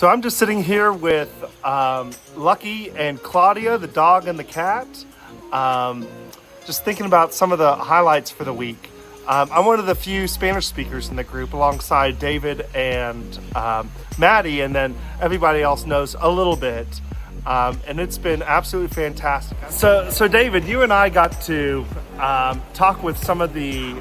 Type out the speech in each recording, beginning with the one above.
So I'm just sitting here with Lucky and Claudia, the dog and the cat. Just thinking about some of the highlights for the week. I'm one of the few Spanish speakers in the group alongside David and Maddie, and then everybody else knows a little bit. And it's been absolutely fantastic. So David, you and I got to talk with some of the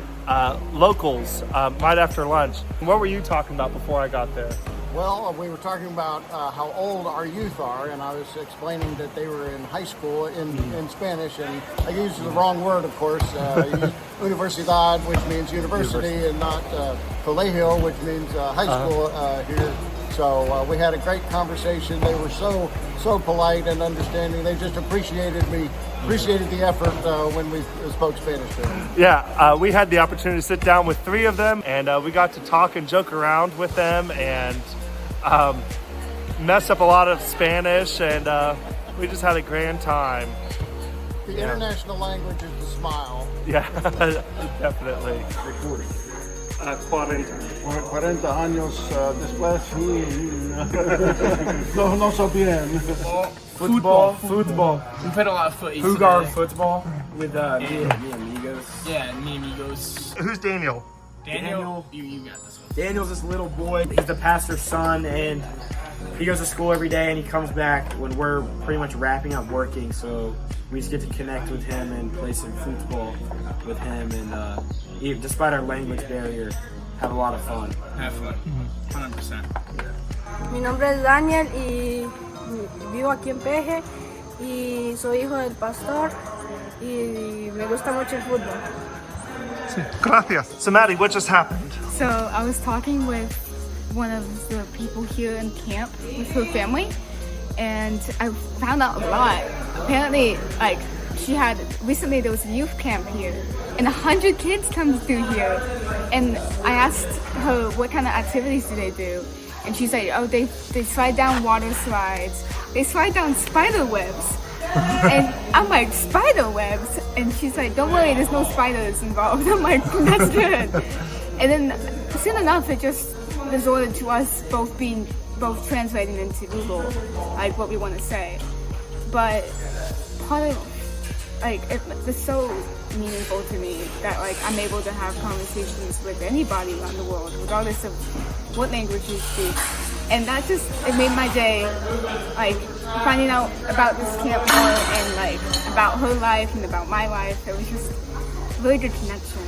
locals right after lunch. What were you talking about before I got there? Well, we were talking about how old our youth are, and I was explaining that they were in high school in Spanish, and I used the wrong word, of course. I used universidad, which means university, and not colegio, which means high school here. So we had a great conversation. They were so polite and understanding. They just appreciated the effort when we spoke Spanish to them. Yeah, we had the opportunity to sit down with 3 of them, and we got to talk and joke around with them and mess up a lot of Spanish, and we just had a grand time. The international language is the smile. Yeah, definitely. 40 años después. No so bien. Football. We played a lot of footy. Fugar football with me amigos. Yeah, me amigos. Who's Daniel? Daniel, you got this one. Daniel's this little boy. He's the pastor's son, and he goes to school every day, and he comes back when we're pretty much wrapping up working. So we just get to connect with him and play some football with him, and even, despite our language barrier, have a lot of fun. Have fun. 100%. Mi nombre es Daniel y vivo aquí en Peje y soy hijo del pastor y me gusta mucho el fútbol. Gracias. So Maddie, what just happened? So I was talking with one of the people here in camp with her family, and I found out a lot. Apparently, recently there was a youth camp here, and 100 kids come through here. And I asked her what kind of activities do they do, and she's like, oh, they slide down water slides, they slide down spider webs. And I'm like, spider webs? And she's like, don't worry, there's no spiders involved. I'm like, that's good. And then soon enough, it just resorted to us both translating into Google, like what we want to say. But part of, it's so meaningful to me that I'm able to have conversations with anybody around the world, regardless of what language you speak. And that it made my day, finding out about this camp more and about her life and about my life. It was just a really good connection.